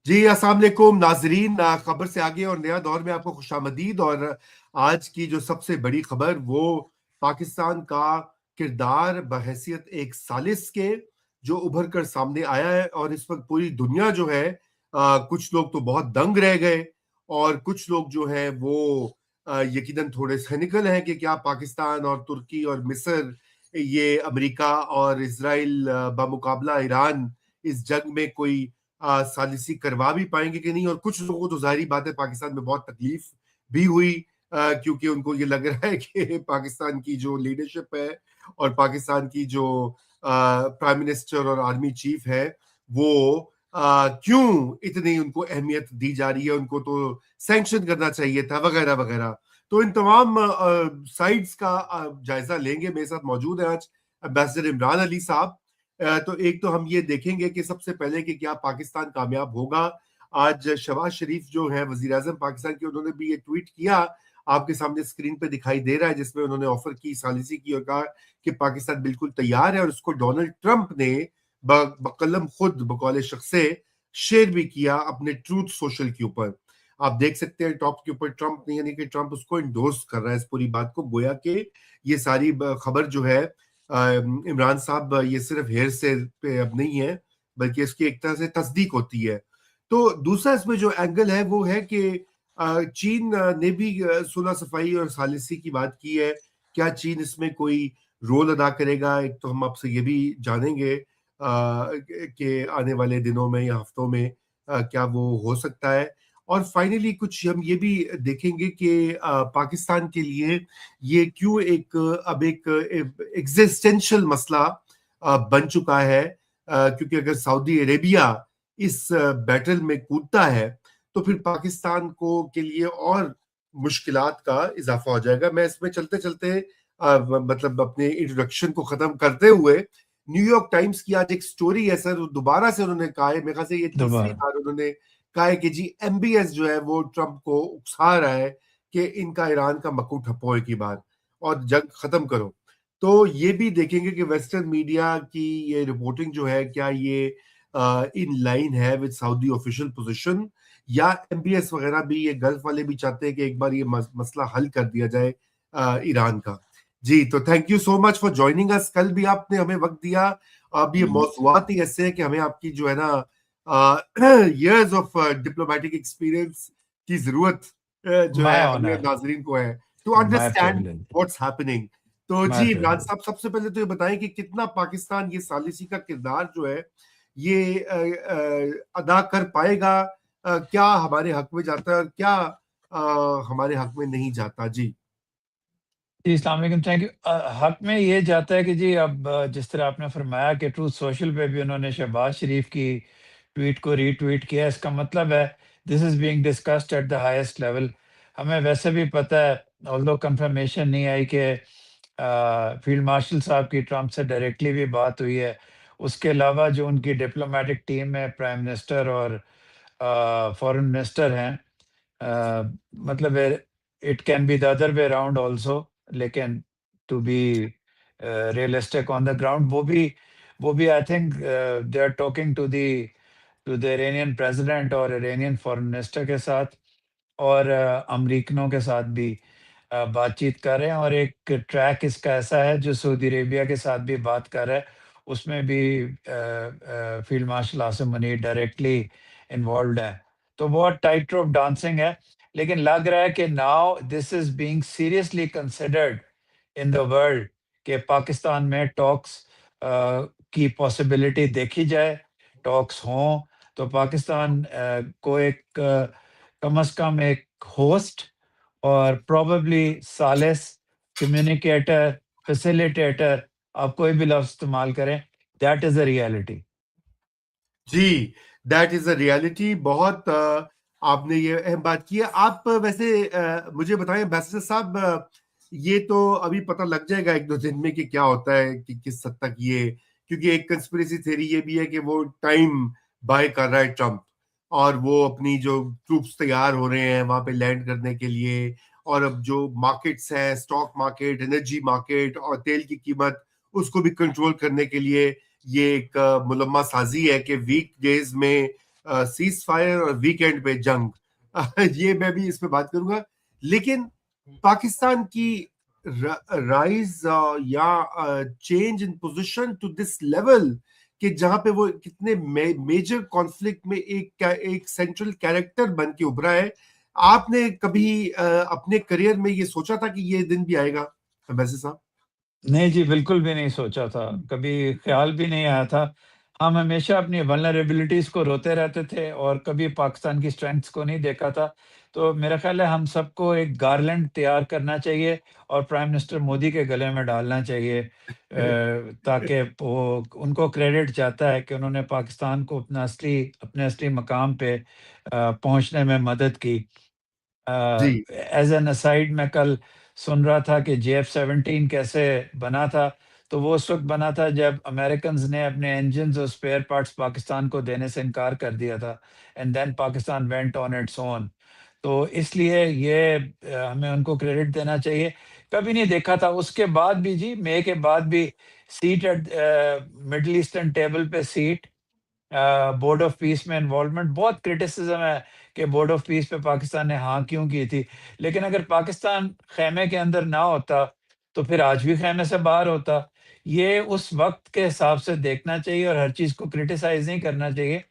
जी अस्सलाम वालेकुम नाजरीन, खबर से आगे और नया दौर में आपको खुशामदीद। और आज की जो सबसे बड़ी खबर वो पाकिस्तान का किरदार बहैसियत एक सालिस के जो उभर कर सामने आया है। और इस वक्त पूरी दुनिया जो है, कुछ लोग तो बहुत दंग रह गए और कुछ लोग जो है वो यकीनन थोड़े सैनिकल हैं कि क्या पाकिस्तान और तुर्की और मिस्र, ये अमेरिका और इसराइल बमुकाबला ईरान इस जंग में कोई सालिसी करवा भी पाएंगे कि नहीं। और कुछ लोगों को तो जाहिर बात है पाकिस्तान में बहुत तकलीफ भी हुई, क्योंकि उनको ये लग रहा है कि पाकिस्तान की जो लीडरशिप है और पाकिस्तान की जो प्राइम मिनिस्टर और आर्मी चीफ है वो क्यों इतनी उनको अहमियत दी जा रही है, उनको तो सैंक्शन करना चाहिए था वगैरह वगैरह। तो इन तमाम साइड्स का जायजा लेंगे। मेरे साथ मौजूद है आज एम्बेसडर इमरान अली साहब। तो एक तो हम ये देखेंगे कि सबसे पहले कि क्या पाकिस्तान कामयाब होगा। आज शहबाज शरीफ जो है वजीर आजम पाकिस्तान के, उन्होंने भी ये ट्वीट किया, आपके सामने स्क्रीन पे दिखाई दे रहा है, जिसमें उन्होंने ऑफर की, सालिसी की और कहा कि पाकिस्तान बिल्कुल तैयार है। और उसको डोनाल्ड ट्रंप ने बकलम खुद बकौल शख्स से शेयर भी किया अपने ट्रूथ सोशल के ऊपर। आप देख सकते हैं टॉप के ऊपर ट्रंप नहीं, यानी कि ट्रंप उसको इंडोर्स कर रहा है इस पूरी बात को, गोया के ये सारी खबर जो है इमरान साहब, ये सिर्फ हेयर से पे अब नहीं है, बल्कि इसकी एक तरह से तस्दीक होती है। तो दूसरा इसमें जो एंगल है वो है कि चीन ने भी सुलह सफाई और सालिसी की बात की है। क्या चीन इसमें कोई रोल अदा करेगा? एक तो हम आपसे ये भी जानेंगे कि आने वाले दिनों में या हफ्तों में क्या वो हो सकता है। और फाइनली कुछ हम ये भी देखेंगे कि पाकिस्तान के लिए ये क्यों एक अब एक एग्जिस्टेंशियल मसला बन चुका है, क्योंकि अगर सऊदी अरेबिया इस बैटल में कूदता है तो फिर पाकिस्तान को के लिए और मुश्किलात का इजाफा हो जाएगा। मैं इसमें चलते चलते मतलब अपने इंट्रोडक्शन को खत्म करते हुए, न्यूयॉर्क टाइम्स की आज एक स्टोरी है सर, दोबारा से उन्होंने कहा है, मेरे ख्याल से ये तीसरी दोबारा बार उन्होंने कहा है कि जी एमबीएस जो है वो ट्रंप को उकसा रहा है कि इनका ईरान का मक्कू ठप्पो एक ही बार और जंग खत्म करो। तो ये भी देखेंगे कि वेस्टर्न मीडिया की ये रिपोर्टिंग जो है, क्या ये इन लाइन है विद सऊदी ऑफिशियल पोजीशन, या एमबीएस वगैरह भी, ये गल्फ वाले भी चाहते हैं कि एक बार ये मसला हल कर दिया जाए ईरान का। जी तो thank you so much for joining us. कल भी आपने हमें वक्त दिया। अब ये मौजूआत ही ऐसे है कि हमें आपकी जो है ना years of diplomatic experience की जरूरत जो माय है हमें ऑनर, नाजरीन को है, to my understand privilege, what's happening. तो माय जी इमरान प्रिविलेज। साहब, सबसे पहले तो ये बताएं कि कितना पाकिस्तान ये सालिसी का किरदार जो है ये अदा कर पाएगा, क्या हमारे हक में जाता है और क्या हमारे हक में नहीं जाता। जी जी अस्सलाम वालेकुम, थैंक यू। हक में ये जाता है कि जी अब जिस तरह आपने फरमाया कि ट्रूथ सोशल पे भी उन्होंने शहबाज शरीफ की ट्वीट को रीट्वीट किया, इसका मतलब है this is being discussed at the highest level. हमें वैसे भी पता है, ऑल्दो कंफर्मेशन नहीं आई कि फील्ड मार्शल साहब की ट्रंप से डायरेक्टली भी बात हुई है। उसके अलावा जो उनकी डिप्लोमेटिक टीम है, प्राइम मिनिस्टर और फॉरेन मिनिस्टर हैं, मतलब it can be the other way around also, लेकिन to be realistic on the ground, वो भी I think they are talking to the Iranian president और इरानियन फॉरेन मिनिस्टर के साथ, और अमरीकनों के साथ भी बातचीत कर रहे हैं। और एक ट्रैक इसका ऐसा है जो सऊदी अरेबिया के साथ भी बात कर रहा है, उसमें भी field marshal Asim Munir directly involve है। तो बहुत टाइट रोप डांसिंग है, लेकिन लग रहा है कि now this is being seriously considered in the world कि पाकिस्तान में टॉक्स की पॉसिबिलिटी देखी जाए, टॉक्स हों तो पाकिस्तान को एक कम से कम एक होस्ट और प्रोबेबली सालिस, कम्युनिकेटर, फैसिलिटेटर, आप कोई भी लफ्ज इस्तेमाल करें, दैट इज अ रियलिटी। जी दैट इज अ रियलिटी। बहुत आपने ये अहम बात की है। आप वैसे मुझे बताएं एम्बेसडर साहब, ये तो अभी पता लग जाएगा एक दो दिन में कि क्या होता है, कि किस हद तक ये, क्योंकि एक कंस्पिरेसी थ्योरी ये भी है कि वो टाइम बाय कर रहा है ट्रम्प, और वो अपनी जो ट्रूप्स तैयार हो रहे हैं वहां पे लैंड करने के लिए, और अब जो मार्केट्स हैं, स्टॉक मार्केट, एनर्जी मार्केट और तेल की कीमत, उसको भी कंट्रोल करने के लिए ये एक मुलम्मा साजी है कि वीक डेज में सीज फायर और वीकेंड पे जंग। ये मैं भी इस पे बात करूंगा। लेकिन पाकिस्तान की राइज या change in position to this level कि जहां पे वो कितने मेजर कॉन्फ्लिक्ट में एक सेंट्रल कैरेक्टर बन के उभरा है। आपने कभी अपने करियर में ये सोचा था कि ये दिन भी आएगा वैसे साहब? नहीं जी, बिल्कुल भी नहीं सोचा था, कभी ख़्याल भी नहीं आया था। हम हमेशा अपनी वल्नरेबिलिटीज़ को रोते रहते थे और कभी पाकिस्तान की स्ट्रेंथ्स को नहीं देखा था। तो मेरा ख़्याल है हम सबको एक गारलैंड तैयार करना चाहिए और प्राइम मिनिस्टर मोदी के गले में डालना चाहिए, ताकि वो उनको क्रेडिट जाता है कि उन्होंने पाकिस्तान को अपने असली मकाम पे पहुँचने में मदद की। जी एज़ एन असाइड मैं कल सुन रहा था कि जेएफ-17 कैसे बना था, तो वो उस वक़्त बना था जब अमेरिकन्स ने अपने इंजन्स और स्पेयर पार्ट्स पाकिस्तान को देने से इनकार कर दिया था and then Pakistan went on its own. तो इसलिए ये हमें उनको क्रेडिट देना चाहिए। कभी नहीं देखा था, उसके बाद भी जी, मई के बाद भी seat eight middle eastern table पे सीट, बोर्ड ऑफ पीस में इन्वॉल्वमेंट, बहुत क्रिटिसिज्म है कि बोर्ड ऑफ पीस पे पाकिस्तान ने हाँ क्यों की थी। लेकिन अगर पाकिस्तान खेमे के अंदर ना होता, तो फिर आज भी खेमे से बाहर होता। ये उस वक़्त के हिसाब से देखना चाहिए और हर चीज़ को क्रिटिसाइज़ नहीं करना चाहिए।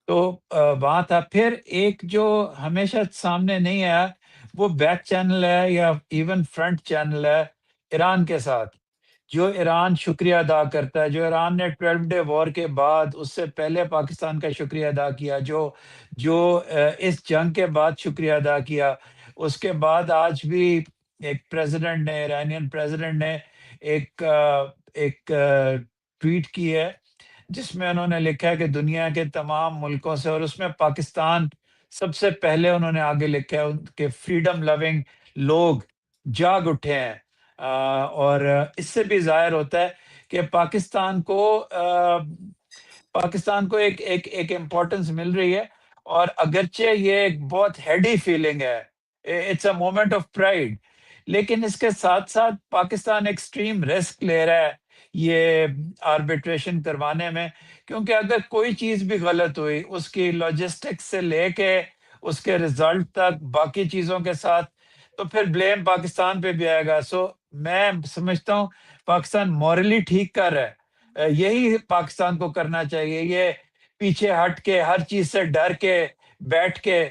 तो वहाँ था। फिर एक जो हमेशा सामने नहीं आया, वो बैक चैनल है या इवन फ्रंट चैनल है ईरान के साथ। जो ईरान शुक्रिया अदा करता है, जो ईरान ने 12 डे वॉर के बाद उससे पहले पाकिस्तान का शुक्रिया अदा किया, जो जो इस जंग के बाद शुक्रिया अदा किया, उसके बाद आज भी एक प्रेसिडेंट ने, ईरानियन प्रेसिडेंट ने एक ट्वीट की है, जिसमें उन्होंने लिखा है कि दुनिया के तमाम मुल्कों से, और उसमें पाकिस्तान सबसे पहले उन्होंने आगे लिखा है कि फ्रीडम लविंग लोग जाग उठे हैं। और इससे भी ज़ाहिर होता है कि पाकिस्तान को एक एक एक इम्पोर्टेंस मिल रही है, और अगरचे ये एक बहुत हेडी फीलिंग है, it's a moment of pride, लेकिन इसके साथ-साथ पाकिस्तान एक्सट्रीम रिस्क ले रहा है ये आर्बिट्रेशन करवाने में, क्योंकि अगर कोई चीज़ भी गलत हुई, उसकी लॉजिस्टिक्स से लेके उसके रिज़ल्ट तक बाकी चीज़ों के साथ, तो फिर ब्लेम पाकिस्तान पे भी आएगा। सो मैं समझता हूँ पाकिस्तान मॉरली ठीक कर रहा है। यही पाकिस्तान को करना चाहिए। ये पीछे हट के, हर चीज़ से डर के, बैठ के,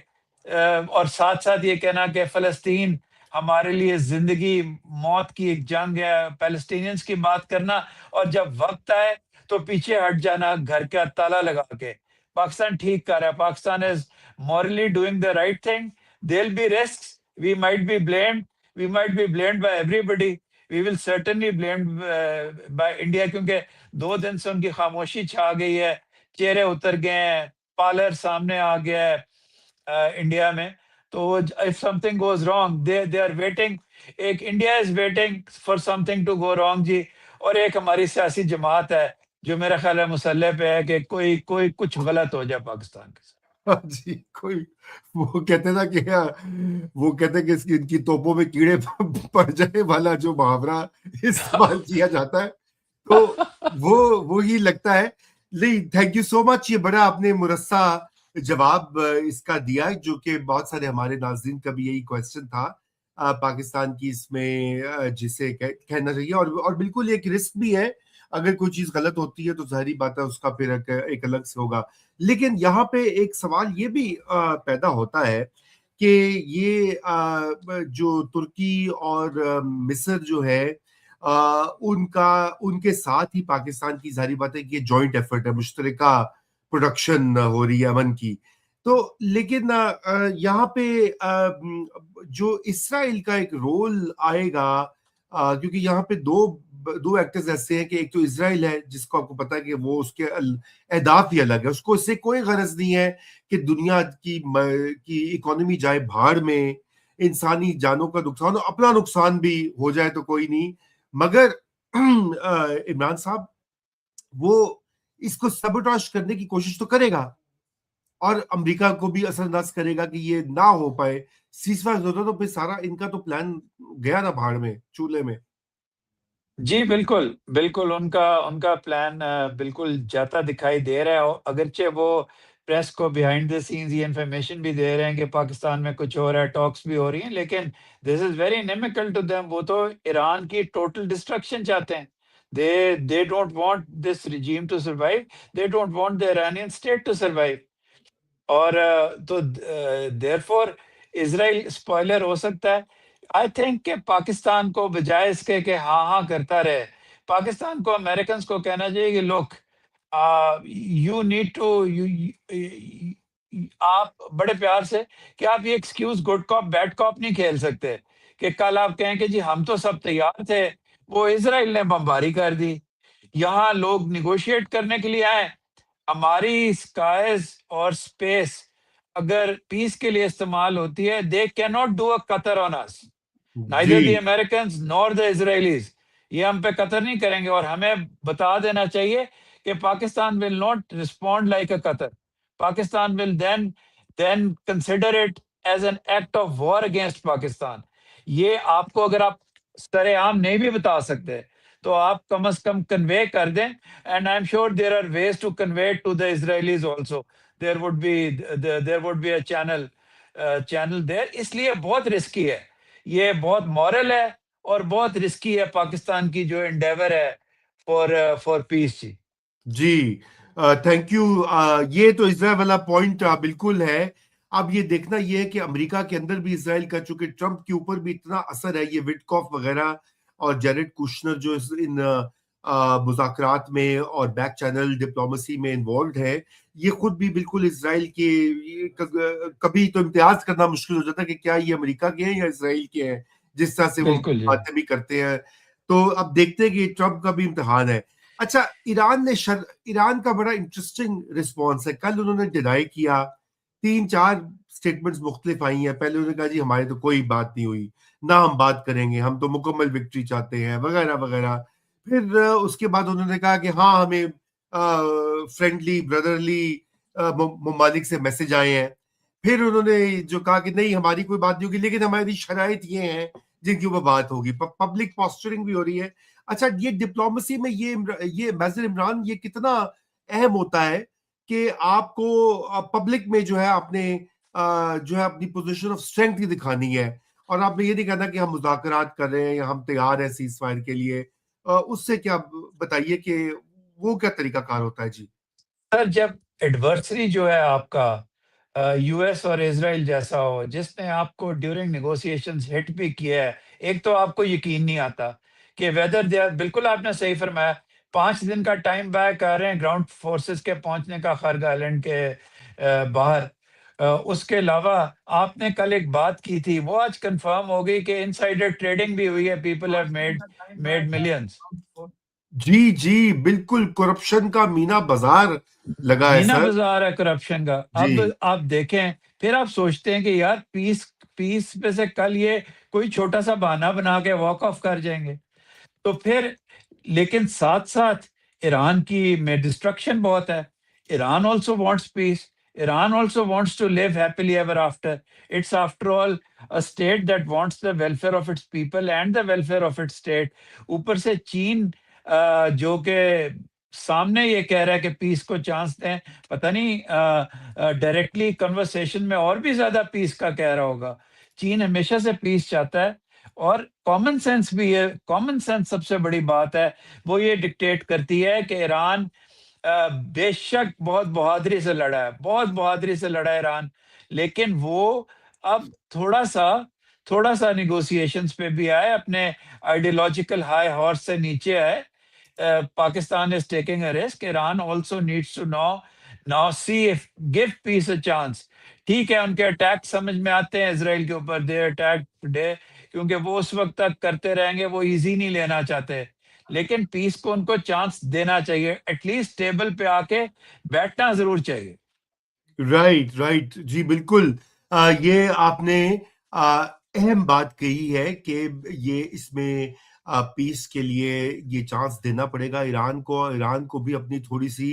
और साथ-साथ ये कहना कि फ़लस्तीन हमारे लिए ज़िंदगी मौत की एक जंग है, पैलेस्टीनियंस की बात करना, और जब वक़्त आए तो पीछे हट जाना घर का ताला लगा के। पाकिस्तान ठीक कर रहा है। Pakistan is morally doing the right thing. There will be risks, we might be blamed, we might be blamed by everybody, we will certainly blamed by India, क्योंकि 2 दिन से उनकी खामोशी छा गई है, चेहरे उतर गए हैं, पालर सामने आ गया है इंडिया में। तो if something goes wrong, they they are waiting, एक India is waiting for something to go wrong जी, और एक हमारी सियासी जमात है, जो मेरा ख़्याल है मुसल्ले पे है कि कोई कोई कुछ गलत हो जाए पाकिस्तान के साथ। हाँ जी। कोई वो कहते ना कि वो कहते कि इसकी इनकी तोपों में कीड़े पड़ जाए वाला जो मुहावरा इस्तेमाल किया जाता है, तो वो ही लगता है। नहीं, थैंक यू सो मच। ये बड़ा आपने मुरस्सा जवाब इसका दिया, जो कि बहुत सारे हमारे नाज़रीन का भी यही क्वेश्चन था पाकिस्तान की इसमें, जिसे कहना चाहिए, और बिल्कुल एक रिस्क भी है। अगर कोई चीज गलत होती है तो जाहिर बात है उसका फिर एक अलग से होगा। लेकिन यहाँ पे एक सवाल ये भी पैदा होता है कि ये जो तुर्की और मिस्र जो है, उनका उनके साथ ही पाकिस्तान की जाहिर बात है कि ये जॉइंट एफर्ट है, मुश्तरका प्रोडक्शन हो रही है अमन की। तो लेकिन यहाँ पे जो इसराइल का एक रोल आएगा, क्योंकि यहाँ पे दो दो एक्टर्स ऐसे हैं कि एक तो इसराइल है, जिसको आपको पता है कि वो उसके अहदाफ ही अलग है, उसको इससे कोई गरज नहीं है कि दुनिया की इकोनॉमी जाए भाड़ में, इंसानी जानों का नुकसान हो, अपना नुकसान भी हो जाए तो कोई नहीं। मगर इमरान साहब वो इसको सबोटाज करने की कोशिश तो करेगा, और अमेरिका को भी असरअंदाज करेगा कि ये ना हो पाए। सीजफायर होता तो फिर सारा इनका तो प्लान गया ना भाड़ में, चूल्हे में। जी, बिल्कुल, बिल्कुल उनका उनका प्लान बिल्कुल जाता दिखाई दे रहा है, और अगरचे वो प्रेस को बिहाइंड द सीन्स ये इन्फॉर्मेशन भी दे रहे हैं कि पाकिस्तान में कुछ हो रहा है, टॉक्स भी हो रही हैं, लेकिन this is very inimical to them. वो तो ईरान की टोटल डिस्ट्रक्शन चाहते हैं। They don't want this regime to survive, they don't want the Iranian state to survive. और तो देयरफॉर इज़राइल स्पॉइलर हो सकता है। आई थिंक कि पाकिस्तान को बजाय इसके कि हाँ करता रहे, पाकिस्तान को अमेरिकन्स को कहना चाहिए कि लुक, यू नीड टू आप बड़े प्यार से कि आप ये excuse good cop bad cop नहीं खेल सकते कि कल आप कहें कि जी हम तो सब तैयार थे, वो इज़राइल ने बमबारी कर दी, यहाँ लोग निगोशिएट करने के लिए आए। हमारी स्काइज और स्पेस अगर पीस के लिए इस्तेमाल होती है, they can not do a Qatar on us, जी neither the Americans nor the Israelis. ये हम पे कतर नहीं करेंगे, और हमें बता देना चाहिए कि Pakistan will not respond like a Qatar. Pakistan will then consider it as an act of war against Pakistan. ये आपको अगर आप सरेआम नहीं भी बता सकते, तो आप कम से कम कन्वे कर दें। And I am sure there are ways to convey to the Israelis also. There would be a channel there. इसलिए बहुत रिस्की है, ये बहुत मॉरल है और बहुत रिस्की है पाकिस्तान की जो एंडेवर है फॉर पीस जी। जी थैंक यू। ये तो इसराइल वाला पॉइंट बिल्कुल है। अब ये देखना ये है कि अमेरिका के अंदर भी इसराइल का, चूंकि ट्रंप के ऊपर भी इतना असर है, ये विटकॉफ वगैरह और जेरेड कुशनर जो इन मुज़ाकरात में और बैक चैनल डिप्लोमेसी में इन्वॉल्व है, ये खुद भी बिल्कुल इसराइल के कभी तो इम्तियाज करना मुश्किल हो जाता है कि क्या ये अमेरिका के हैं या इसराइल के हैं, जिस तरह से वो बिल्कुल जी। बातें भी करते हैं। तो अब देखते हैं कि ट्रंप का भी इम्तिहान है। अच्छा, ईरान का बड़ा इंटरेस्टिंग रिस्पॉन्स है। कल उन्होंने डिनाई किया, 3-4 स्टेटमेंट्स मुख्तलिफ आई हैं। पहले उन्होंने कहा जी हमारी तो कोई बात नहीं हुई, ना हम बात करेंगे, हम तो मुकम्मल विक्ट्री चाहते हैं, वगैरह वगैरह। फिर उसके बाद उन्होंने कहा कि हाँ हमें फ्रेंडली ब्रदरली ममालिक से मैसेज आए हैं। फिर उन्होंने जो कहा कि नहीं हमारी कोई बात नहीं होगी, लेकिन हमारी शराइत ये हैं जिनकी ऊपर बात होगी। पब्लिक पॉस्चरिंग भी हो रही है। अच्छा, ये डिप्लोमेसी में ये मैजर इमरान ये कितना अहम होता है कि आपको पब्लिक में जो है आपने जो है अपनी पोजीशन ऑफ स्ट्रेंथ ही दिखानी है, और आपने ये नहीं कहना कि हम मुज़ाकरात कर रहे हैं या हम तैयार हैं सीज फायर के लिए। उससे क्या बताइए कि वो क्या तरीका कार होता है जी। सर, जब एडवर्सरी जो है आपका यूएस और इज़राइल जैसा हो, जिसने आपको ड्यूरिंग नेगोशिएशंस हिट भी किया है, एक तो आपको यकीन नहीं आता कि वेदर दे आर, बिल्कुल आपने सही फरमाया, 5 दिन का टाइम बैक कर रहे हैं ग्राउंड फोर्सेस के पहुंचने का खर्ग आइलैंड के बाहर। उसके अलावा आपने कल एक बात की थी, वो आज कंफर्म हो गई कि इनसाइडर ट्रेडिंग भी हुई है, people have made made millions. जी जी बिल्कुल, करप्शन का मीना बाजार लगा है मीना सर। बाजार है करप्शन का। अब जी आप देखें, फिर आप सोचते हैं कि यार पीस पीस पे से कल ये कोई छोटा सा बहाना बना के वॉक ऑफ कर जाएंगे, तो फिर लेकिन साथ-साथ ईरान की में डिस्ट्रक्शन बहुत है। Iran also wants peace. Iran also wants to live happily ever after. It's after all a state that wants the welfare of its people and the welfare of its state. ऊपर से चीन जो कि सामने ये कह रहा है कि पीस को चांस दें, पता नहीं डायरेक्टली कन्वर्सेशन में और भी ज्यादा पीस का कह रहा होगा। चीन हमेशा से पीस चाहता है, और कॉमन सेंस भी है। कॉमन सेंस सबसे बड़ी बात है, वो ये डिक्टेट करती है कि ईरान बेशक बहुत बहादुरी से लड़ा है, बहुत बहादुरी से लड़ा है ईरान, लेकिन वो अब थोड़ा सा निगोशिएशंस पे भी आए, अपने आइडियोलॉजिकल हाई हॉर्स से नीचे आए। Pakistan is taking a risk, Iran also needs to now see if give peace a chance. ठीक है, उनके अटैक समझ में आते हैं इसराइल के ऊपर, दे अटैक टुडे, क्योंकि वो उस वक्त तक करते रहेंगे, वो इजी नहीं लेना चाहते, लेकिन पीस को उनको चांस देना चाहिए, एटलीस्ट टेबल पे आके बैठना जरूर चाहिए। राइट राइट जी बिल्कुल। ये आपने अहम बात कही है कि ये इसमें पीस के लिए ये चांस देना पड़ेगा ईरान को। ईरान को भी अपनी थोड़ी सी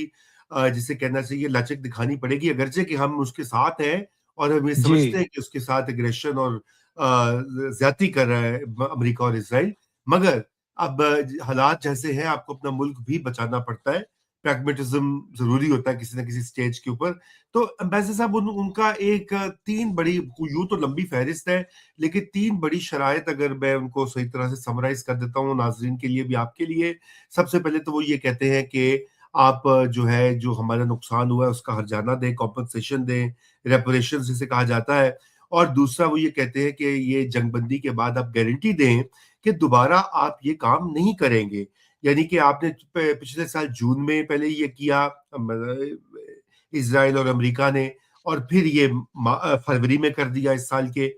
जिसे कहना चाहिए लचक दिखानी पड़ेगी, अगरचे कि हम उसके साथ हैं और हम ये जी। समझते हैं कि उसके साथ एग्रेशन और ज्यादती कर रहा है अमेरिका और इसराइल। मगर अब हालात जैसे हैं, आपको अपना मुल्क भी बचाना पड़ता है। प्रैग्मेटिज्म जरूरी होता है किसी ना किसी स्टेज के ऊपर। तो एम्बेसडर साहब उनका एक तीन बड़ी, यूं तो लंबी फहरिस्त है, लेकिन तीन बड़ी शराइत अगर मैं उनको सही तरह से समराइज कर देता हूँ नाजरीन के लिए भी आपके लिए। सबसे पहले तो वो ये कहते हैं कि आप जो है, जो हमारा नुकसान हुआ है उसका हर्जाना दें, कॉम्पनसेशन दें, रेपरेशन जिसे कहा जाता है। और दूसरा वो ये कहते हैं कि ये जंगबंदी के बाद आप गारंटी दें कि दोबारा आप ये काम नहीं करेंगे। यानी कि आपने पिछले साल जून में पहले ये किया इसराइल और अमेरिका ने, और फिर ये फरवरी में कर दिया इस साल के।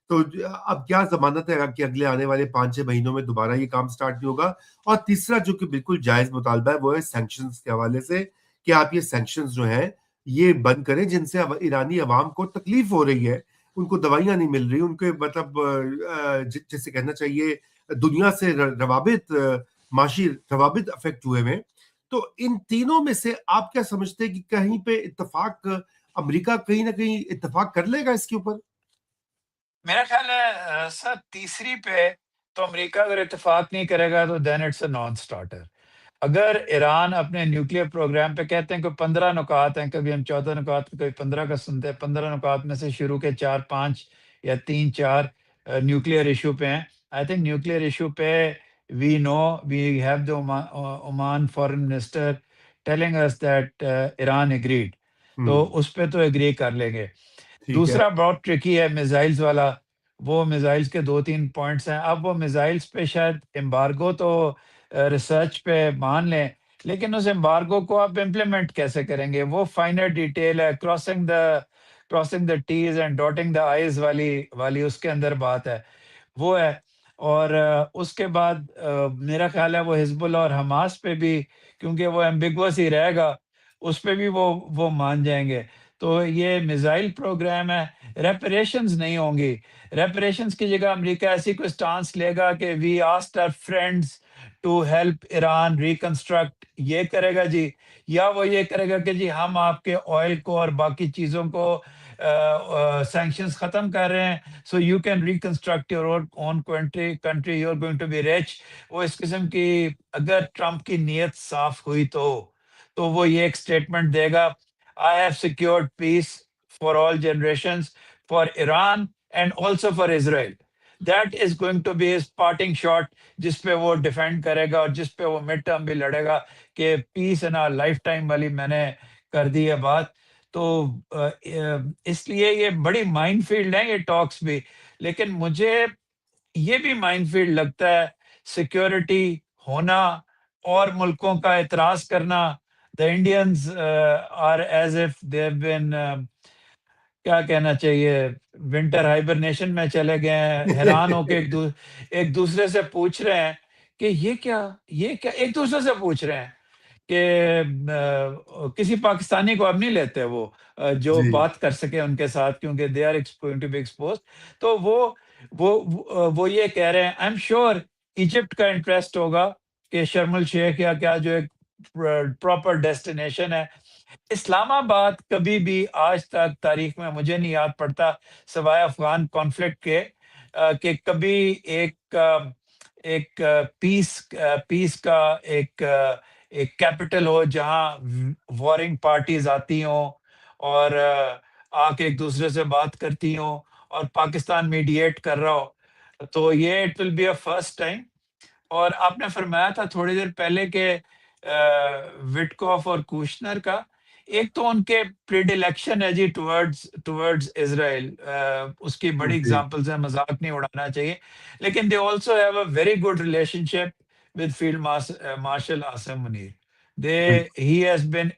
तो अब क्या जमानत है कि अगले आने वाले 5-6 महीनों में दोबारा ये काम स्टार्ट नहीं होगा। और तीसरा जो कि बिल्कुल जायज मुतालबा है वो है सैंक्शंस के हवाले से, कि आप ये सैंक्शंस जो हैं ये बंद करें, जिनसे अब ईरानी अवाम को तकलीफ हो रही है। उनको दवाइयां नहीं मिल रही, उनके मतलब जैसे कहना चाहिए दुनिया से रवाबित, माशी रवाबित अफेक्ट हुए हैं। तो इन तीनों में से आप क्या समझते हैं कि कहीं पे इत्तेफाक, अमेरिका कहीं ना कहीं इत्तेफाक कर लेगा इसके ऊपर? मेरा ख्याल है सर तीसरी पे तो अमेरिका अगर इत्तेफाक नहीं करेगा तो then it's a non starter. अगर ईरान अपने न्यूक्लियर प्रोग्राम पे कहते हैं कि 15 नुकात हैं, कभी हम 14 नुकात, कभी 15 का सुनते हैं, 15 नुकात में से शुरू के 4-5 या 3-4 न्यूक्लियर इशू पे हैं। आई थिंक न्यूक्लियर इशू पे we know we have the Oman foreign minister telling us that Iran agreed, तो हम्म। उस पे तो एग्री कर लेंगे। ठीक है। दूसरा बहुत ट्रिकी है मिसाइल्स वाला, वो मिसाइल्स के 2-3 पॉइंट्स हैं। अब वो मिसाइल्स पे शायद एम्बार्गो तो रिसर्च पे मान लें, लेकिन उस एम्बार्गो को आप इम्प्लीमेंट कैसे करेंगे? वो फाइनर डिटेल है, crossing the t's and dotting the i's वाली वाली उसके अंदर बात है, वो है। और उसके बाद मेरा ख्याल है वो हिजबुल्लाह और हमास पे भी, क्योंकि वो एम्बिगुअस ही रहेगा, उस पे भी वो मान जाएँगे। तो ये मिसाइल प्रोग्राम है, रेपरेशंस नहीं होंगी। रेपरेशंस की जगह अमेरिका ऐसी कोई स्टांस लेगा कि we asked our friends to help Iran reconstruct, ये करेगा जी। या वो ये करेगा कि जी हम आपके ऑयल को और बाकी चीज़ों को सैंक्शंस खत्म कर रहे हैं, so you can reconstruct your own country you are going to be rich. वो इस किस्म की, अगर ट्रंप की नीयत साफ हुई तो वो ये एक स्टेटमेंट देगा, I have secured peace for all generations, for Iran and also for Israel. That is going to be his parting shot, जिस पे वो डिफेंड करेगा और जिस पे वो मिड टर्म भी लड़ेगा कि peace in our lifetime वाली मैंने कर दी है बात। तो इसलिए ये बड़ी माइनफील्ड है ये टॉक्स भी। लेकिन मुझे ये भी माइनफील्ड लगता है, सिक्योरिटी होना और मुल्कों का एतराज करना। The Indians are as if they have been, क्या कहना चाहिए, विंटर हाइबरनेशन में चले गए हैं, हैरान होके एक दूसरे से पूछ रहे हैं कि ये क्या एक दूसरे से पूछ रहे हैं कि किसी पाकिस्तानी को अब नहीं लेते वो, जो जी। बात कर सके उनके साथ, क्योंकि they are going to be exposed. तो वो ये कह रहे हैं, आई एम श्योर इजिप्ट का इंटरेस्ट होगा कि शर्म अल शेख या क्या, जो एक प्रॉपर डेस्टिनेशन है। इस्लामाबाद कभी भी आज तक तारीख में मुझे नहीं याद पड़ता, सिवाय अफगान कॉन्फ्लिक्ट के, कि कभी एक पीस का एक कैपिटल हो जहां वॉरिंग पार्टीज आती हों और आके एक दूसरे से बात करती हों और पाकिस्तान मीडिएट कर रहा हो। तो ये it will be a first time. और आपने फरमाया था थोड़ी देर पहले के विटकॉफ और कुशनर का, एक तो उनके प्रीडिलेक्शन है जी टुवर्ड्स टुवर्ड्स इज़राइल, उसकी बड़ी जी। एग्जांपल्स हैं, मजाक नहीं उड़ाना चाहिए। लेकिन they also have a very good relationship with field marshal Asim Munir. They बिल्कुल। He has been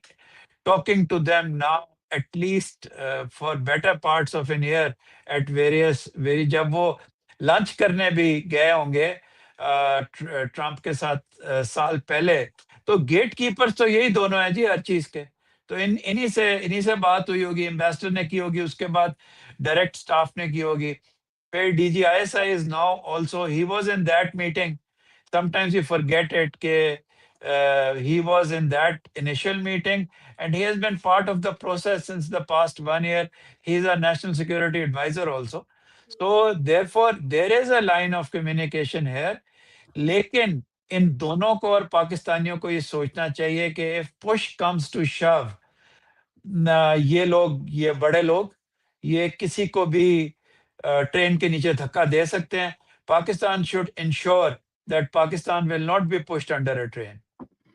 talking to them now at least for better parts of an year at various very, जब वो लंच करने भी गए होंगे ट्रंप के साथ साल पहले, तो गेट कीपर्स तो यही दोनों हैं जी हर चीज के। तो इन्हीं से बात हुई होगी, एम्बेसडर ने की होगी, उसके बाद डायरेक्ट स्टाफ ने की होगी। फिर DGISI is now also, he was in that meeting. Sometimes you forget it ke, he was in that initial meeting and he has been part of the process since the past 1 year. He is a national security advisor also. So therefore there is a line of communication here. लेकिन इन दोनों को और पाकिस्तानियों को ये सोचना चाहिए कि इफ पुश कम्स टू शव, ये लोग, ये बड़े लोग, ये किसी को भी ट्रेन के नीचे धक्का दे सकते हैं। Pakistan should ensure that Pakistan will not be pushed under a train.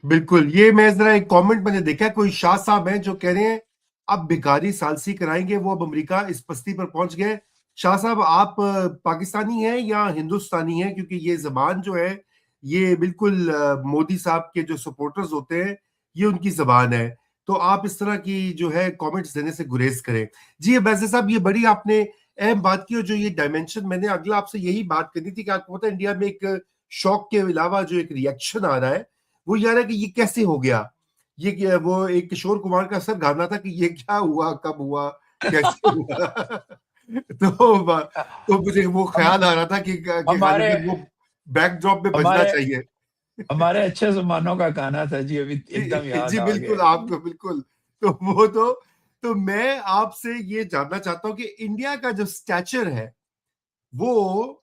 बिल्कुल। ये मैं जरा एक कमेंट मैंने देखा है, कोई शाह साहब हैं जो कह रहे हैं अब भिखारी सालसी कराएंगे, वो अब अमेरिका इस पस्ती पर पहुंच गए। शाह साहब, आप पाकिस्तानी हैं या हिंदुस्तानी हैं? क्योंकि ये जबान जो है ये बिल्कुल मोदी साहब के जो सपोर्टर्स होते हैं ये उनकी जबान है। तो आप इस तरह की जो है कमेंट्स देने से गुरेज करें। जी वैसे साहब, ये बड़ी आपने अहम बात की, और जो ये डायमेंशन, मैंने अगला आपसे यही बात करनी थी कि आपको पता है इंडिया में एक शौक के अलावा जो एक रिएक्शन आ रहा है वो ये आ रहा है कि ये कैसे हो गया। ये वो एक किशोर कुमार का सर गाना था कि ये क्या हुआ, कब हुआ, कैसे हुआ। तो मुझे वो हम ख्याल आ रहा था कि हमारे गालिबन वो बैकड्रॉप में बजना हमारे चाहिए। हमारे अच्छे ज़मानों का गाना था जी, अभी एकदम जी याद जी, आ गया। बिल्कुल आपको बिल्कुल। तो वो तो मैं आपसे ये जानना चाहता हूँ कि इंडिया का जो स्टैचर है वो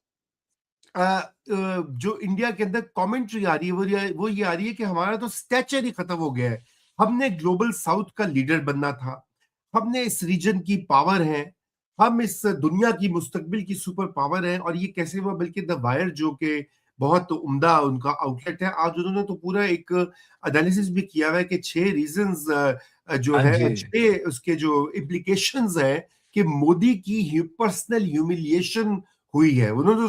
जो इंडिया के अंदर कमेंट्री आ रही है वो ये आ रही है कि हमारा तो स्टैचर ही खत्म हो गया है। हमने ग्लोबल साउथ का लीडर बनना था, हमने इस रीजन की पावर है, हम इस दुनिया की मुस्तकबिल की सुपर पावर है। और ये कैसे हुआ? बल्कि द वायर जो कि बहुत उम्दा उनका आउटलेट है, आज उन्होंने तो पूरा एक एनालिसिस भी किया हुआ है कि 6 रीजंस जो हाँ है, जी। 6 उसके जो इम्प्लीकेशंस है कि मोदी की पर्सनल ह्यूमिलिएशन हुई है। उन्होंने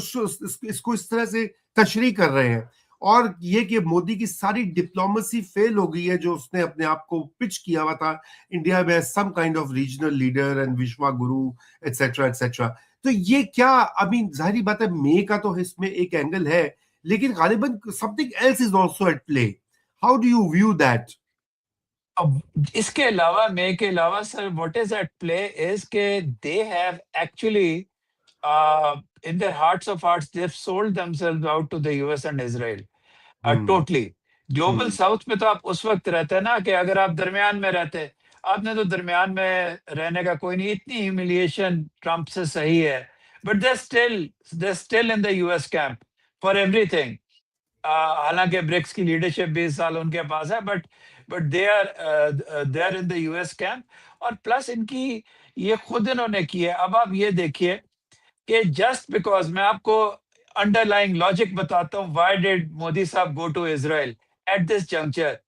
इसको इस तरह से तशरीह कर रहे हैं। और ये कि मोदी की सारी डिप्लोमेसी फेल हो गई है, जो उसने अपने आप को पिच किया हुआ था इंडिया में some kind of regional leader and Vishwa Guru etcetera etcetera. तो ये क्या, अभी जाहिर बात है मे का तो इसमें एक एंगल है, लेकिन गालिबन something else is also at play. How do you view that? अब इसके अलावा, मे के अलावा sir, what is at play is के they have actually in their hearts of hearts they've sold themselves out to the US and Israel hmm. totally। Global hmm. South में तो आप उस वक्त रहते हैं ना कि अगर आप दरमियान में रहते, आपने तो दरमियान में रहने का कोई नहीं, इतनी ह्यूमिलिएशन ट्रंप से सही है, but they still in the US camp for everything. हालांकि ब्रिक्स की लीडरशिप 20 साल उनके पास है, but they are in the US camp. और प्लस इनकी ये खुद इन्होंने की है। अब आप ये देखिए कि जस्ट बिकॉज, मैं आपको अंडरलाइंग लॉजिक बताता हूँ, व्हाई डिड मोदी साहब go to Israel at this juncture.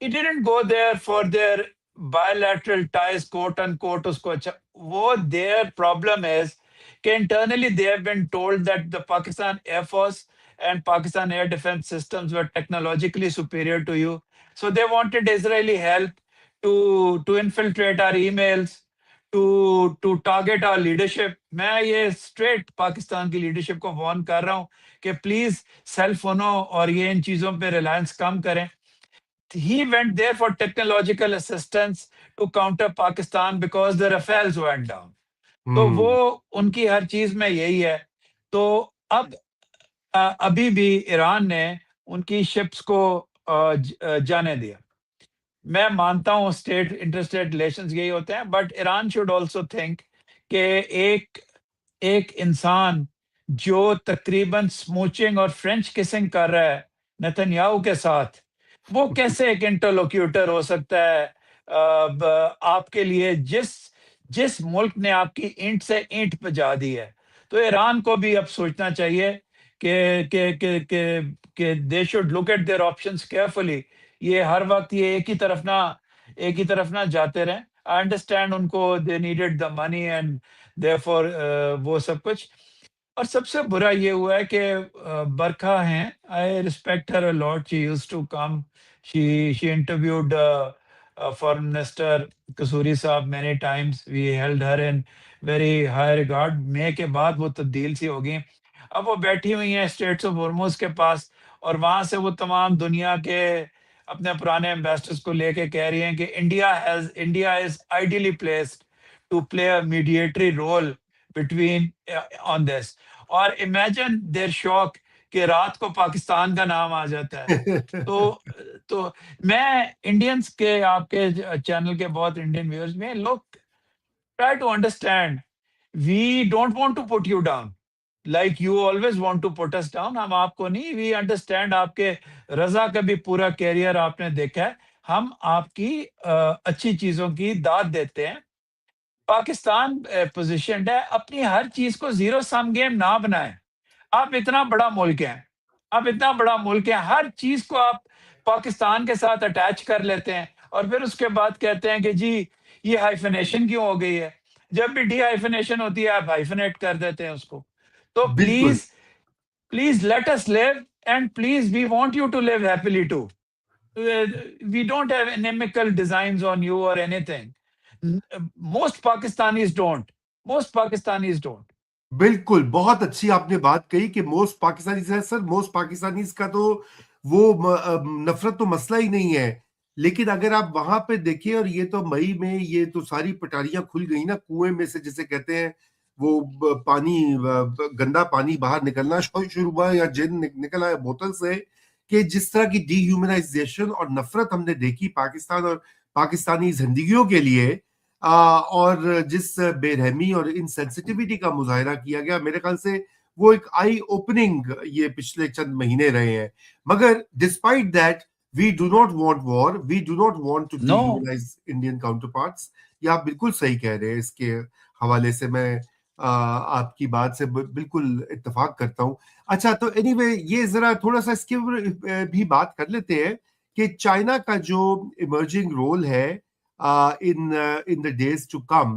he didn't go there for their bilateral ties, quote unquote, उसको अच्छा, वो their problem is कि internally they have been told that the Pakistan Air Force and Pakistan air defense systems were technologically superior to you. So they wanted Israeli help to infiltrate our emails, to target our leadership. मैं ये straight Pakistan की leadership को warn कर रहा हूँ कि please cell फोनों और ये इन चीजों पे reliance कम करें। He went there for technological assistance to counter Pakistan because the Rafales went down. तो वो हम्म। उनकी हर चीज में यही है। तो अब अभी भी ईरान ने उनकी शिप्स को जाने दिया। मैं मानता हूँ स्टेट इंटरस्टेट रिलेशंस यही होते हैं, but Iran should also think कि एक एक इंसान जो तकरीबन स्मूचिंग और फ्रेंच किसिंग कर रहा है नेतन्याहू के साथ, वो कैसे एक इंटरलोक्यूटर हो सकता है आपके लिए, जिस जिस मुल्क ने आपकी ईंट से ईंट बजा दी है। तो ईरान को भी अब सोचना चाहिए कि they should look at there options carefully. ये हर वक्त ये एक ही तरफ ना जाते रहें। आई अंडरस्टैंड उनको, they needed the money and therefore वो सब कुछ। और सबसे बुरा ये हुआ है कि बरखा हैं, I respect her a lot, she used to come, she interviewed foreign minister Kasuri साहब many times, we held her in very high regard. मे के बाद वो तब्दील सी हो गई। अब वो बैठी हुई हैं स्टेट्स ऑफ हॉर्मुज के पास, और वहां से वो तमाम दुनिया के अपने पुराने एम्बेसडर्स को लेके कह रही हैं कि India is ideally placed to play a mediatory role between on this. और इमेजिन देयर शॉक कि रात को पाकिस्तान का नाम आ जाता है। तो तो मैं इंडियंस के, आपके चैनल के बहुत इंडियन व्यूअर्स में, लोग try to understand, we don't want to put you down, like you always want to put us down, हम आपको नहीं, वी अंडरस्टैंड आपके रजा का भी पूरा कैरियर आपने देखा है, हम आपकी अच्छी चीजों की दाद देते हैं। पाकिस्तान पोजीशनड है, अपनी हर चीज को जीरो सम गेम ना बनाएं। आप इतना बड़ा मुल्क हैं, आप इतना बड़ा मुल्क है, हर चीज को आप पाकिस्तान के साथ अटैच कर लेते हैं और फिर उसके बाद कहते हैं कि जी ये हाइफनेशन क्यों हो गई है। जब भी डी हाइफनेशन होती है आप हाइफनेट कर देते हैं उसको। तो बिल्कुल। Please, please let us live, and please we want you to live happily too. We don't have inimical designs on you or anything. Most Pakistanis don't. Most Pakistanis don't. बिल्कुल, बहुत अच्छी आपने बात कही कि मोस्ट पाकिस्तानीज़ है sir, most Pakistanis का तो नफ़रत तो मसला ही नहीं है। लेकिन अगर आप वहाँ पे देखिए, और ये तो मई में ये तो सारी पटारियाँ खुल गई ना, कुएँ में से जिसे कहते हैं, वो पानी गंदा पानी बाहर निकलना शुरू हुआ, या जिन निकल आया बोतल से, कि जिस तरह की डिह्यूमनाइजेशन और नफ़रत हमने देखी पाकिस्तान और पाकिस्तानी ज़िंदगियों के लिए, और जिस बेरहमी और इनसेंसिटिविटी का मुजाहरा किया गया, मेरे ख्याल से वो एक आई ओपनिंग ये पिछले चंद महीने रहे हैं। मगर despite that, we do not want war, we do not want to No, dehumanize Indian counterparts. ये आप बिल्कुल सही कह रहे हैं, इसके हवाले से मैं आपकी बात से बिल्कुल इत्तेफाक करता हूँ। अच्छा, तो एनीवे ये जरा थोड़ा सा इसके ऊपर भी बात कर लेते हैं कि चाइना का जो इमर्जिंग रोल है in the days to come.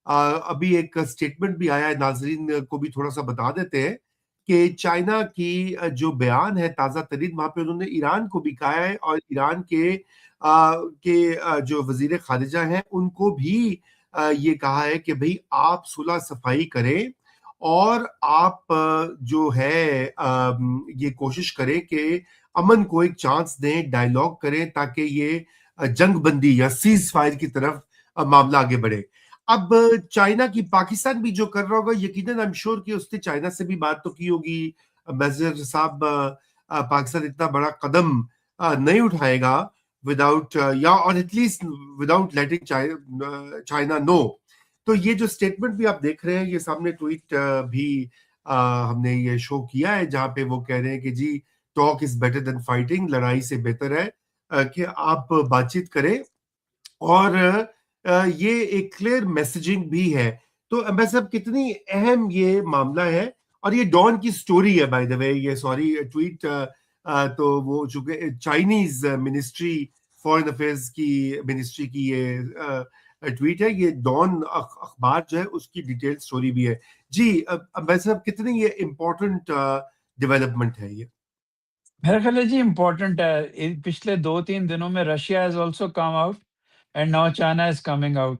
अभी एक स्टेटमेंट भी आया है, नाजरीन को भी थोड़ा सा बता देते हैं कि चाइना की जो बयान है ताज़ा तरीन, वहां पे उन्होंने ईरान को भी कहा है, और ईरान के जो वजीर खारिजा हैं उनको भी ये कहा है कि भाई आप सुलह सफाई करें, और आप जो है ये कोशिश करें कि अमन को एक चांस दें, डायलॉग करें, ताकि ये जंग बंदी या सीज फायर की तरफ मामला आगे बढ़े। अब चाइना की पाकिस्तान भी जो कर रहा होगा, यकीनन आई एम श्योर कि उसने चाइना से भी बात तो की होगी। एम्बेसडर साहब, पाकिस्तान इतना बड़ा कदम नहीं उठाएगा विदाउट, या और at least without letting China know. तो ये जो स्टेटमेंट भी आप देख रहे हैं, ये सामने ट्वीट भी हमने ये शो किया है, जहां पे वो कह रहे हैं कि जी talk is better than fighting, लड़ाई से बेहतर है कि आप बातचीत करें। और ये एक क्लियर मैसेजिंग भी है। तो एम्बेसडर साहब, कितनी अहम ये मामला है, और ये डॉन की स्टोरी है बाय द वे, ये सॉरी ट्वीट तो वो चूंकि चाइनीज मिनिस्ट्री फॉरेन अफेयर्स की मिनिस्ट्री की ये ट्वीट है, ये डॉन अखबार जो है उसकी डिटेल स्टोरी भी है। जी एम्बेसडर साहब, कितनी ये इम्पोर्टेंट डेवलपमेट है ये? मेरा ख्याल है जी इम्पोर्टेंट है। पिछले 2-3 दिनों में Russia has also come out and now China is coming out.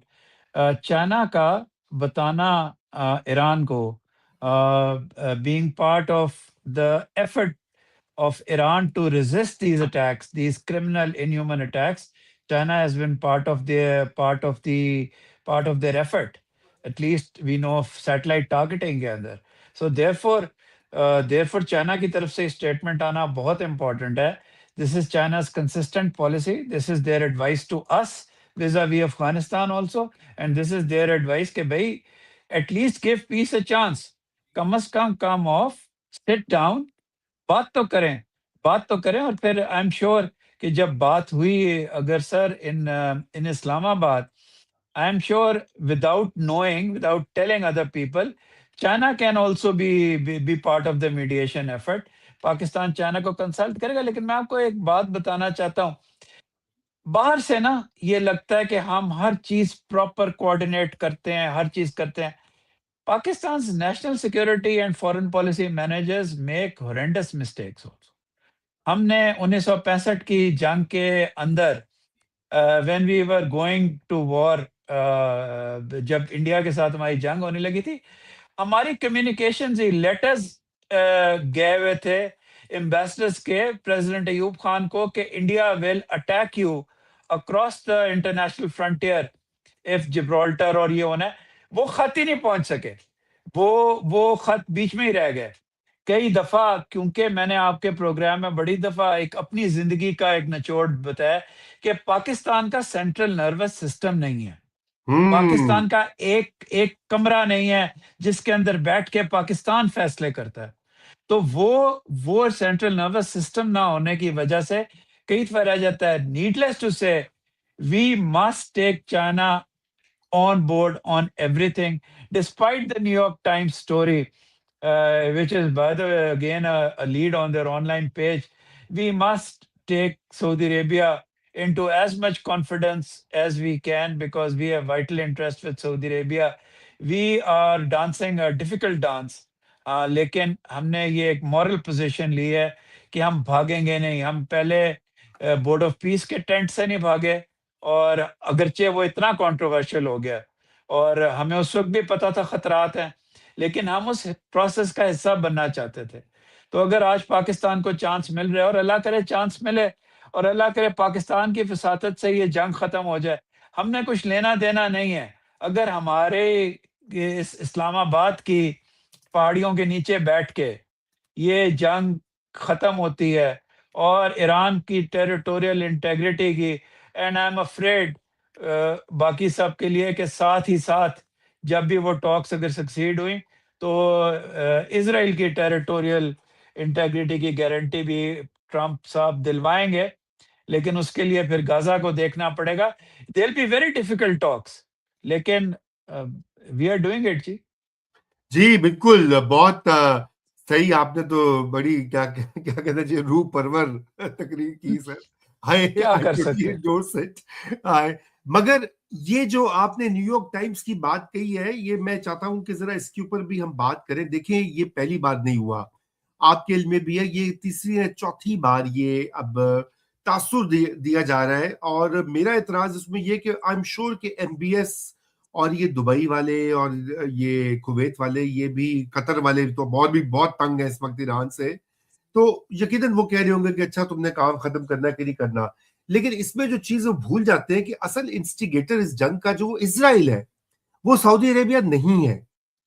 China का बताना ईरान को being part of the effort of Iran to resist these attacks, these criminal, inhuman attacks. China has been part of their effort. At least we know of satellite targeting के अंदर. So therefore China की तरफ से statement आना बहुत important है. This is China's consistent policy. This is their advice to us vis-a-vis Afghanistan also, and this is their advice कि भाई at least give peace a chance. कम से कम come off, sit down, बात तो करें, बात तो करें। और फिर आई एम श्योर कि जब बात हुई अगर sir in Islamabad, I am sure without knowing, without telling other people, China can also be part of the mediation effort. Pakistan China को कंसल्ट करेगा। लेकिन मैं आपको एक बात बताना चाहता हूँ, बाहर से ना ये लगता है कि हम हर चीज प्रॉपर कोऑर्डिनेट करते हैं, हर चीज करते हैं। Pakistan's national security and foreign policy managers make horrendous mistakes also. हमने 1965 की जंग के अंदर when we were going to war, जब इंडिया के साथ हमारी जंग होने लगी थी, हमारी कम्युनिकेशन ही लेटर्स गए हुए थे एम्बेसडर्स के प्रेसिडेंट अयूब खान को कि India will attack you across the international frontier if Gibraltar और ये होना है। वो खत ही नहीं पहुंच सके, वो खत बीच में ही रह गए कई दफा। क्योंकि मैंने आपके प्रोग्राम में बड़ी दफा एक अपनी जिंदगी का एक निचोड़ बताया कि पाकिस्तान का सेंट्रल नर्वस सिस्टम नहीं है। हम्म। पाकिस्तान का एक एक कमरा नहीं है जिसके अंदर बैठ के पाकिस्तान फैसले करता है। तो वो सेंट्रल नर्वस सिस्टम ना होने की वजह से कई दफा रह जाता है। Needless to say we must take China on board on everything, despite the New York Times story, which is, by the way, again a lead on their online page. We must take Saudi Arabia into as much confidence as we can because we have vital interest with Saudi Arabia. We are dancing a difficult dance, लेकिन हमने ये एक moral position ली है कि हम भागेंगे नहीं। हम पहले बोर्ड ऑफ पीस के टेंट से नहीं भागे, और अगरचे वो इतना कंट्रोवर्शियल हो गया और हमें उस वक़्त भी पता था खतरात हैं, लेकिन हम उस प्रोसेस का हिस्सा बनना चाहते थे। तो अगर आज पाकिस्तान को चांस मिल रहा है, और अल्लाह करे चांस मिले, और अल्लाह करे पाकिस्तान की फ़िसादत से ये जंग ख़त्म हो जाए, हमने कुछ लेना-देना नहीं है। अगर हमारे इस इस्लामाबाद की पहाड़ियों के नीचे बैठ के ये जंग खत्म होती है और ईरान की टेरिटोरियल इंटेग्रिटी की, एंड आई एम अफ्रेड बाकी सब के लिए कि साथ ही साथ जब भी वो टॉक्स अगर सक्सीड हुई तो इसराइल की टेरिटोरियल इंटेग्रिटी की गारंटी भी ट्रंप साहब दिलवाएंगे, लेकिन उसके लिए फिर गाजा को देखना पड़ेगा। There be very difficult talks, लेकिन वी आर डूइंग इट जी। जी बिल्कुल, बहुत सही। आपने तो बड़ी क्या क्या कहते हैं जी, रूह परवर तकरीर की सर। आई क्या आई कर टोटली सकते हैं। Endorse it. आई मगर ये जो आपने न्यूयॉर्क टाइम्स की बात कही है, ये मैं चाहता हूं कि जरा इसके ऊपर भी हम बात करें। देखें, ये पहली बार नहीं हुआ, आपके इल्म में भी है, ये तीसरी या चौथी बार ये अब तासुर दिया जा रहा है। और मेरा एतराज इसमें ये कि आई एम श्योर कि एमबीएस और ये दुबई वाले और ये कुवैत वाले, ये भी कतर वाले तो बहुत तंग है इस वक्त ईरान से। तो यकीनन वो कह रहे होंगे कि अच्छा तुमने काम खत्म करना कि नहीं करना। लेकिन इसमें जो चीज वो भूल जाते हैं कि असल इंस्टिगेटर इस जंग का जो इसराइल है, वो सऊदी अरेबिया नहीं है।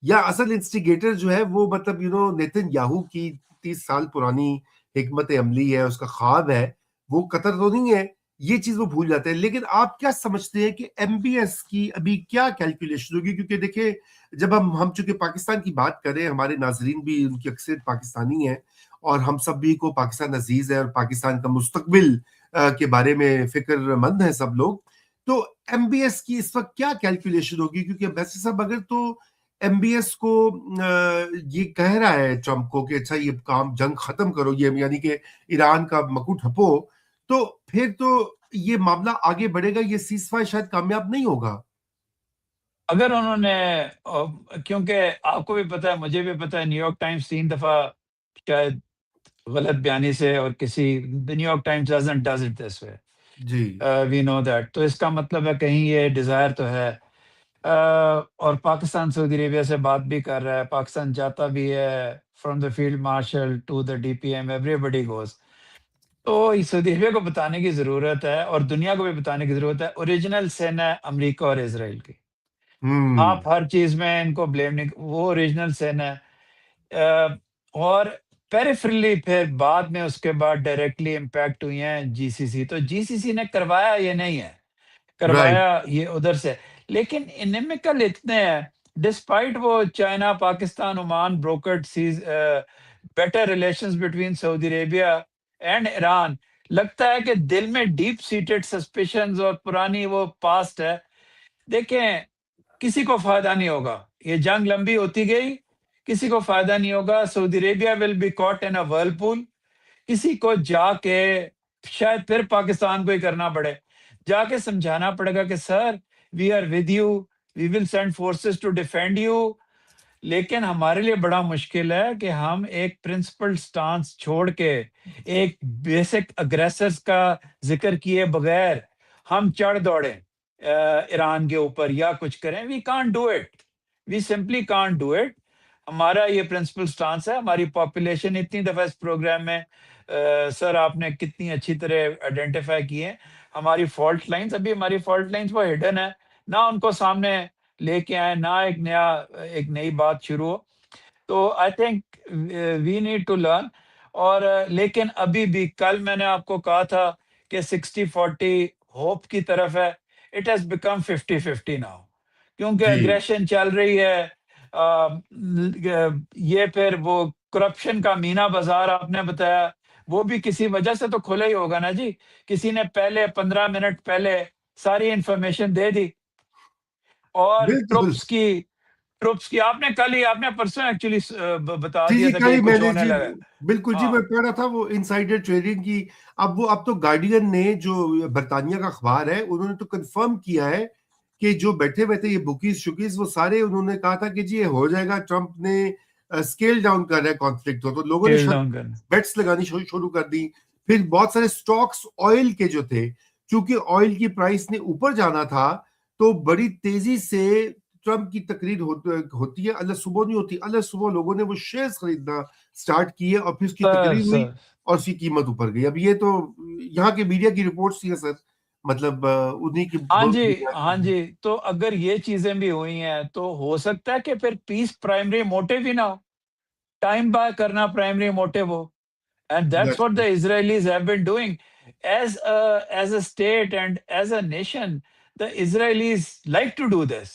या असल इंस्टिगेटर जो है वो मतलब नेतन्याहू की 30 साल पुरानी हिकमत अमली है, उसका ख्वाब है, वो कतर तो नहीं है। ये चीज वो भूल जाते हैं। लेकिन आप क्या समझते हैं कि एमबीएस की अभी क्या कैलकुलेशन होगी? क्योंकि देखिए, जब हम चूंकि पाकिस्तान की बात करें, हमारे नाजरीन भी उनकी अक्सर पाकिस्तानी है, और हम सब भी को पाकिस्तान अजीज है और पाकिस्तान का मुस्तकबिल के बारे में फिक्रमंद है सब लोग। तो एमबीएस की इस वक्त क्या कैलकुलेशन होगी? क्योंकि वैसे सब अगर तो एमबीएस को ये कह रहा है ट्रंप को कि अच्छा ये काम जंग खत्म करो, ये यानी कि ईरान का मकू ठपो, तो फिर तो ये मामला आगे बढ़ेगा, ये सीजफायर शायद कामयाब नहीं होगा। अगर उन्होंने क्योंकि आपको भी पता है, मुझे भी पता है, न्यूयॉर्क टाइम्स 3 दफ़ा शायद गलत बयानी से, और किसी the New York Times does it this way, जी। We know that. तो इसका मतलब है कहीं ये डिज़ायर तो है। और पाकिस्तान सऊदी अरेबिया से बात भी कर रहा है, पाकिस्तान जाता भी है, from the field marshal to the DPM everybody goes. तो इस सऊदी अरेबिया को बताने की ज़रूरत है, और दुनिया को भी बताने की ज़रूरत है, ओरिजिनल सिन है अमेरिका और इज़राइल की। हम्म। आप हर चीज़ में इनको ब्लेम नहीं, वो ओरिजिनल सिन है। अ, और पेरिफेरली फिर बाद में उसके बाद डायरेक्टली इम्पैक्ट हुई हैं जीसीसी। तो जीसीसी ने करवाया ये नहीं है, राइट। करवाया ये उधर से। लेकिन इनमिकल इतने हैं, डिस्पाइट वो China, Pakistan, Oman brokered sees better relations between Saudi Arabia and Iran, लगता है कि दिल में डीप सीटेड सस्पिशंस और पुरानी वो पास्ट है। देखें, किसी को फायदा नहीं होगा, ये जंग लंबी होती गई, किसी को फायदा नहीं होगा। Saudi Arabia will be caught in a Whirlpool. किसी को जाके, शायद फिर पाकिस्तान को ही करना पड़े, जाके समझाना पड़ेगा कि sir, we are with you, we will send forces to defend you. लेकिन हमारे लिए बड़ा मुश्किल है कि हम एक प्रिंसिपल स्टांस छोड़ के, एक बेसिक अग्रेसर्स का जिक्र किए बगैर हम चढ़ दौड़े ईरान के ऊपर या कुछ करें। We can't do it, we simply can't do it. हमारा ये प्रिंसिपल स्टांस है। हमारी पॉपुलेशन इतनी दफा इस प्रोग्राम में सर आपने कितनी अच्छी तरह आइडेंटिफाई की है हमारी फॉल्ट लाइंस। अभी हमारी फॉल्ट लाइंस वो हिडन है, ना उनको सामने लेके आए, ना एक नई बात शुरू हो। तो I think we need to learn. और लेकिन अभी भी कल मैंने आपको कहा था कि 60-40 होप की तरफ है। It has become 50-50 now. क्योंकि जी एग्रेशन चल रही है। ये फिर वो करप्शन का मीना बाजार आपने बताया, वो भी किसी वजह से तो खुला ही होगा ना जी। किसी ने पहले 15 मिनट पहले सारी इंफॉर्मेशन दे दी। और बिल्कुल। ट्रुप्स की आपने कल ही, आपने परसों एक्चुअली बता जी दिया जी, था कि ये कल कुछ मैंने होने जी लगा है। बिल्कुल जी, मैं हाँ, पढ़ रहा था वो इनसाइडर ट्रेडिंग की। अब तो गार्डियन ने, जो बरतानिया का अखबार है, उन्होंने तो कंफर्म किया है कि जो बैठे बैठे ये बुकीज शुकीज वो सारे उन्होंने कहा था कि जी ये हो जाएगा, ट्रंप ने स्केल डाउन कर रहा है कॉन्फ्लिक्ट को, तो लोगों ने स्केल डाउन करना। बेट्स लगानी शुरू कर दी। फिर बहुत सारे स्टॉक्स ऑयल के जो थे, क्योंकि ऑयल की प्राइस ने ऊपर जाना था, तो बड़ी तेजी से ट्रंप की तकरीर होती है, अल्लाह सुबह नहीं होती, अल्लाह सुबह लोगों ने वो शेयर्स खरीदना स्टार्ट किए और फिर उसकी तकरीर हुई सर, और उसकी कीमत ऊपर गई। अब ये तो यहाँ के मीडिया की रिपोर्ट्स थी सर, मतलब उन्हीं की हाँ जी, बुनियाद हाँ पे। जी। तो अगर ये चीज़ें भी हुई हैं, तो हो सकता है कि फिर पीस प्राइमरी मोटिव ही ना हो। टाइम बाय करना प्राइमरी मोटिव हो। And that's That's what the true. Israelis have been doing. As a state and as a nation, the Israelis like to do this.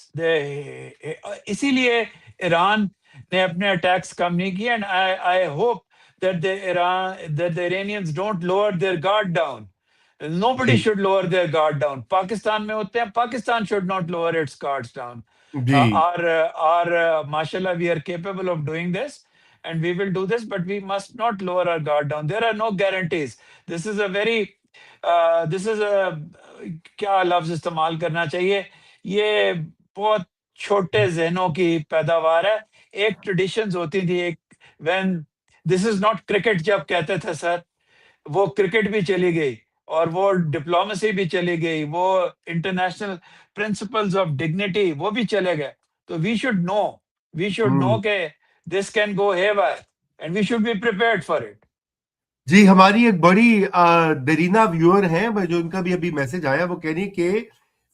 इसीलिए ईरान ने अपने attacks कम नहीं किए, and I hope that the Iranians don't lower their guard down. Nobody ji should lower their guard down. Pakistan में होते हैं, Pakistan should not lower its guards down. Ji Mashallah, we are capable of doing this, and we will do this, but we must not lower our guard down. There are no guarantees. This is a very, this is a, क्या लफ्ज इस्तेमाल करना चाहिए, ये बहुत छोटे जहनों की पैदावार है। एक ट्रेडिशंस होती थी, एक when this is not cricket जब कहते थे सर, वो क्रिकेट भी चली गई, और वो डिप्लोमेसी भी चली गई, वो इंटरनेशनल प्रिंसिपल्स ऑफ डिग्निटी वो भी चले गए। तो वी शुड नो हम्म के this can go here, and we should be prepared for it. जी, हमारी एक बड़ी दरीना व्यूअर है, जो उनका भी अभी मैसेज आया, वो कह रही है कि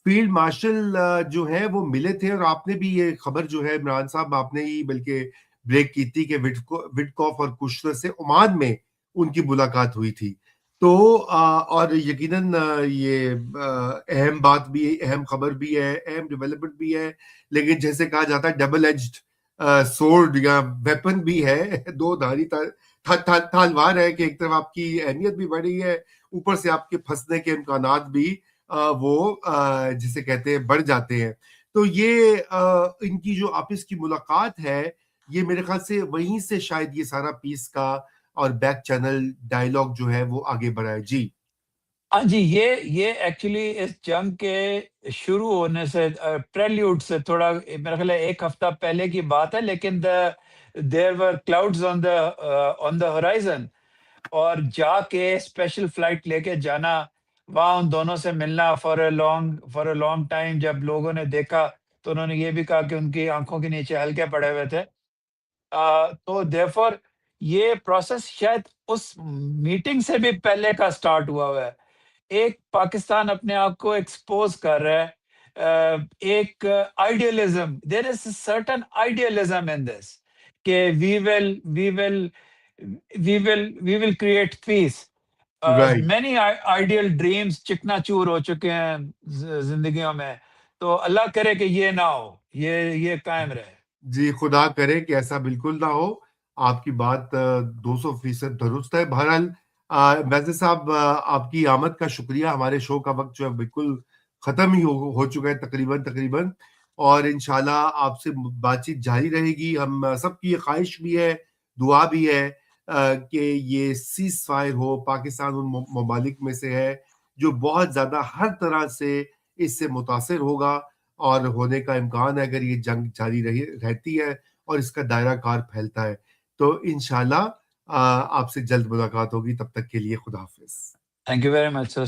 फील्ड मार्शल जो है वो मिले थे, और आपने भी ये खबर जो है इमरान साहब, आपने ही बल्कि ब्रेक की थी कि विटकॉफ और कुशनर से ओमान में उनकी मुलाकात हुई थी। तो और यकीनन ये अहम बात भी, अहम खबर भी है, अहम डेवलपमेंट भी है, लेकिन जैसे कहा जाता है डबल एज्ड सोर्ड या वेपन भी है, दो धारी तलवार है, कि एक तरफ आपकी अहमियत भी बढ़ी है, ऊपर से आपके फंसने के इम्कानात भी वो जिसे कहते हैं बढ़ जाते हैं। तो ये इनकी जो आपस की मुलाकात है, ये मेरे ख्याल से वहीं से शायद ये सारा पीस का और बैक चैनल डायलॉग जो है वो आगे बढ़ा है। जी हाँ जी, ये एक्चुअली इस जंग के शुरू होने से, प्रेल्यूड से थोड़ा मेरा ख्याल है 1 हफ्ता पहले की बात है, लेकिन there were clouds on the horizon, और जाके स्पेशल फ्लाइट लेके जाना, वहाँ उन दोनों से मिलना फॉर अ लॉन्ग टाइम। जब लोगों ने देखा, तो उन्होंने ये भी कहा कि उनकी आँखों के नीचे हल्के पड़े हुए थे। तो देयरफॉर ये प्रोसेस शायद उस मीटिंग से भी पहले का स्टार्ट हुआ है। एक पाकिस्तान अपने आप को एक्सपोज़ कर रहा है। एक idealism, there is a certain idealism in this, कि we will create peace. Right. Many ideal dreams चिकनाचूर हो चुके हैं ज़िंदगियों में। तो अल्लाह करे कि ये ना हो, ये कायम रहे। जी, खुदा करे कि ऐसा बिल्कुल ना हो। आपकी बात 200% दुरुस्त है। बहरहाल वैसे साहब, आपकी आमद का शुक्रिया। हमारे शो का वक्त जो है बिल्कुल ख़त्म ही हो चुका है तकरीबन तकरीबन, और इंशाल्लाह आपसे बातचीत जारी रहेगी। हम सबकी ये ख्वाहिश भी है, दुआ भी है कि ये सीज़ फायर हो। पाकिस्तान उन ममालिक में से है जो बहुत ज़्यादा हर तरह से इससे मुतासिर होगा, और होने का इम्कान है अगर ये जंग जारी रहती है और इसका दायरा कार फैलता है। तो इंशाल्लाह आपसे जल्द मुलाकात होगी। तब तक के लिए खुदा हाफिज। Thank you very much sir.